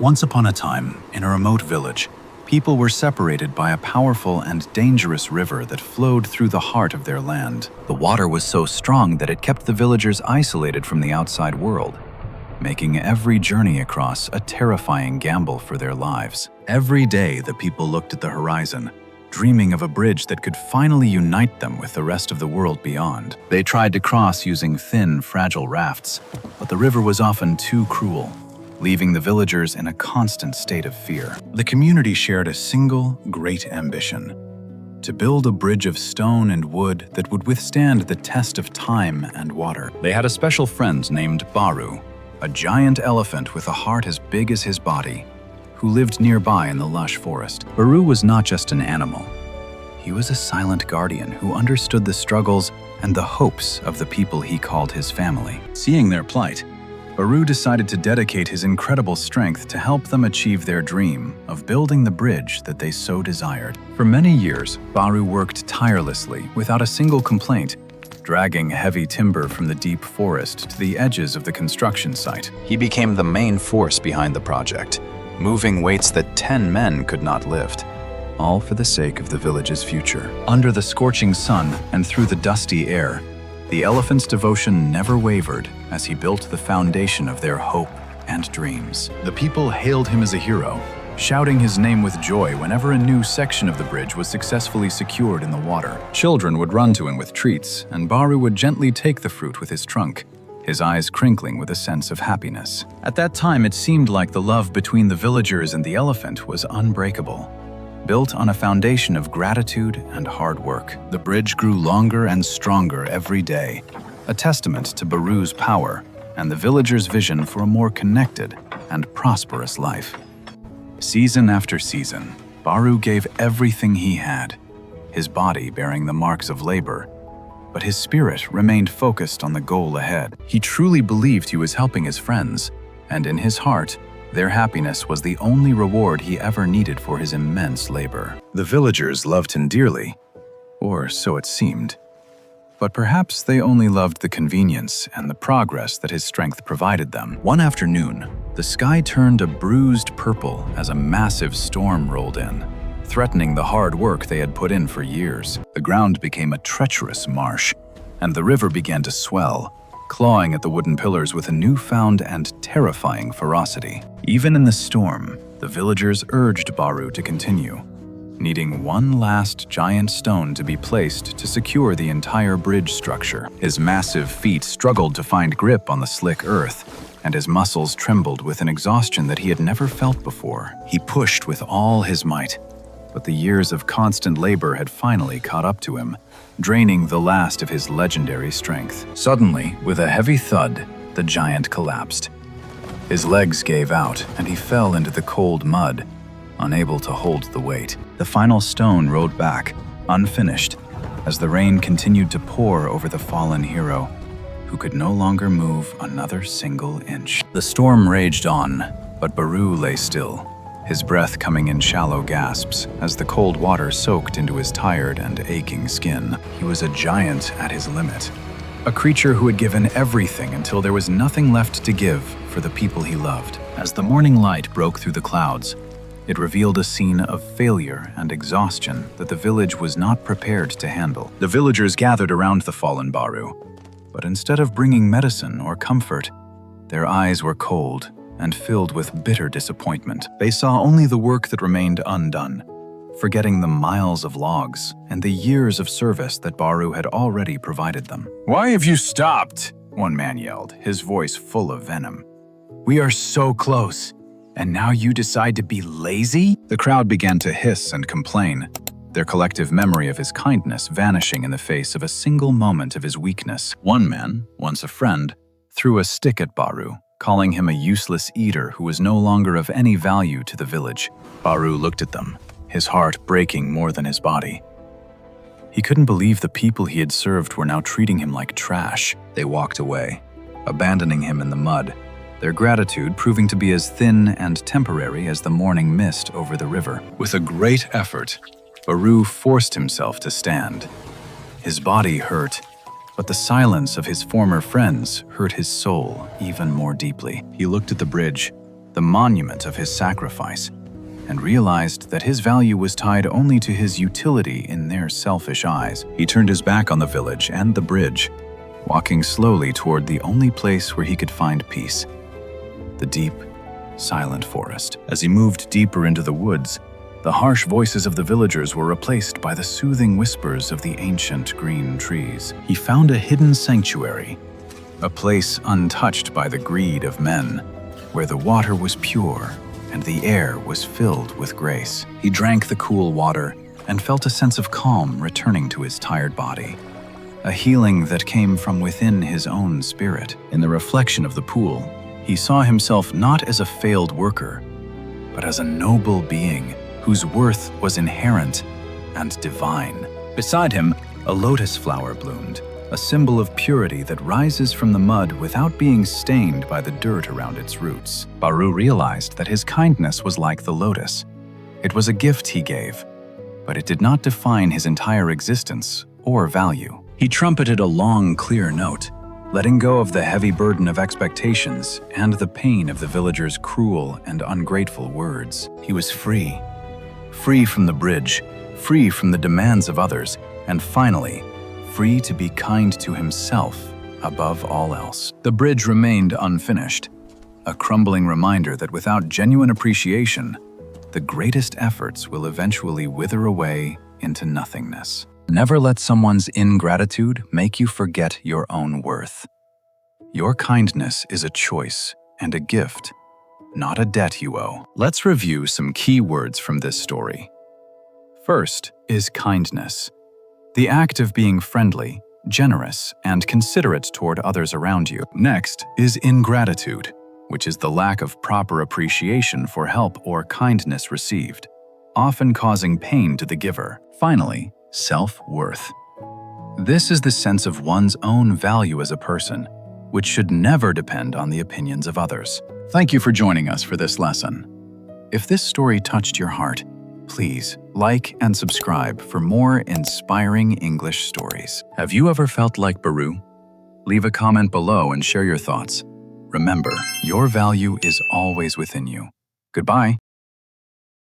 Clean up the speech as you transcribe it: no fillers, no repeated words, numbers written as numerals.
Once upon a time, in a remote village, people were separated by a powerful and dangerous river that flowed through the heart of their land. The water was so strong that it kept the villagers isolated from the outside world, making every journey across a terrifying gamble for their lives. Every day, the people looked at the horizon, dreaming of a bridge that could finally unite them with the rest of the world beyond. They tried to cross using thin, fragile rafts, but the river was often too cruel, leaving the villagers in a constant state of fear. The community shared a single, great ambition: to build a bridge of stone and wood that would withstand the test of time and water. They had a special friend named Baru, a giant elephant with a heart as big as his body, who lived nearby in the lush forest. Baru was not just an animal. He was a silent guardian who understood the struggles and the hopes of the people he called his family. Seeing their plight, Baru decided to dedicate his incredible strength to help them achieve their dream of building the bridge that they so desired. For many years, Baru worked tirelessly without a single complaint, dragging heavy timber from the deep forest to the edges of the construction site. He became the main force behind the project, moving weights that 10 men could not lift, all for the sake of the village's future. Under the scorching sun and through the dusty air, the elephant's devotion never wavered as he built the foundation of their hope and dreams. The people hailed him as a hero, shouting his name with joy whenever a new section of the bridge was successfully secured in the water. Children would run to him with treats, and Baru would gently take the fruit with his trunk, his eyes crinkling with a sense of happiness. At that time, it seemed like the love between the villagers and the elephant was unbreakable, built on a foundation of gratitude and hard work. The bridge grew longer and stronger every day, a testament to Baru's power and the villagers' vision for a more connected and prosperous life. Season after season, Baru gave everything he had, his body bearing the marks of labor, but his spirit remained focused on the goal ahead. He truly believed he was helping his friends, and in his heart, their happiness was the only reward he ever needed for his immense labor. The villagers loved him dearly, or so it seemed. But perhaps they only loved the convenience and the progress that his strength provided them. One afternoon, the sky turned a bruised purple as a massive storm rolled in, threatening the hard work they had put in for years. The ground became a treacherous marsh, and the river began to swell, clawing at the wooden pillars with a newfound and terrifying ferocity. Even in the storm, the villagers urged Baru to continue, needing one last giant stone to be placed to secure the entire bridge structure. His massive feet struggled to find grip on the slick earth, and his muscles trembled with an exhaustion that he had never felt before. He pushed with all his might, but the years of constant labor had finally caught up to him, draining the last of his legendary strength. Suddenly, with a heavy thud, the giant collapsed. His legs gave out, and he fell into the cold mud, unable to hold the weight. The final stone rolled back, unfinished, as the rain continued to pour over the fallen hero, who could no longer move another single inch. The storm raged on, but Baru lay still, his breath coming in shallow gasps as the cold water soaked into his tired and aching skin. He was a giant at his limit, a creature who had given everything until there was nothing left to give for the people he loved. As the morning light broke through the clouds, it revealed a scene of failure and exhaustion that the village was not prepared to handle. The villagers gathered around the fallen Baru, but instead of bringing medicine or comfort, their eyes were cold and filled with bitter disappointment. They saw only the work that remained undone, forgetting the miles of logs and the years of service that Baru had already provided them. "Why have you stopped?" one man yelled, his voice full of venom. "We are so close, and now you decide to be lazy?" The crowd began to hiss and complain, their collective memory of his kindness vanishing in the face of a single moment of his weakness. One man, once a friend, threw a stick at Baru, calling him a useless eater who was no longer of any value to the village. Baru looked at them, his heart breaking more than his body. He couldn't believe the people he had served were now treating him like trash. They walked away, abandoning him in the mud, their gratitude proving to be as thin and temporary as the morning mist over the river. With a great effort, Baru forced himself to stand. His body hurt, but the silence of his former friends hurt his soul even more deeply. He looked at the bridge, the monument of his sacrifice, and realized that his value was tied only to his utility in their selfish eyes. He turned his back on the village and the bridge, walking slowly toward the only place where he could find peace: the deep, silent forest. As he moved deeper into the woods, the harsh voices of the villagers were replaced by the soothing whispers of the ancient green trees. He found a hidden sanctuary, a place untouched by the greed of men, where the water was pure and the air was filled with grace. He drank the cool water and felt a sense of calm returning to his tired body, a healing that came from within his own spirit. In the reflection of the pool, he saw himself not as a failed worker, but as a noble being whose worth was inherent and divine. Beside him, a lotus flower bloomed, a symbol of purity that rises from the mud without being stained by the dirt around its roots. Baru realized that his kindness was like the lotus. It was a gift he gave, but it did not define his entire existence or value. He trumpeted a long, clear note, letting go of the heavy burden of expectations and the pain of the villagers' cruel and ungrateful words. He was free. Free from the bridge, free from the demands of others, and finally, free to be kind to himself above all else. The bridge remained unfinished, a crumbling reminder that without genuine appreciation, the greatest efforts will eventually wither away into nothingness. Never let someone's ingratitude make you forget your own worth. Your kindness is a choice and a gift, not a debt you owe. Let's review some key words from this story. First is kindness, the act of being friendly, generous, and considerate toward others around you. Next is ingratitude, which is the lack of proper appreciation for help or kindness received, often causing pain to the giver. Finally, self-worth. This is the sense of one's own value as a person, which should never depend on the opinions of others. Thank you for joining us for this lesson. If this story touched your heart, please like and subscribe for more inspiring English stories. Have you ever felt like Baru? Leave a comment below and share your thoughts. Remember, your value is always within you. Goodbye.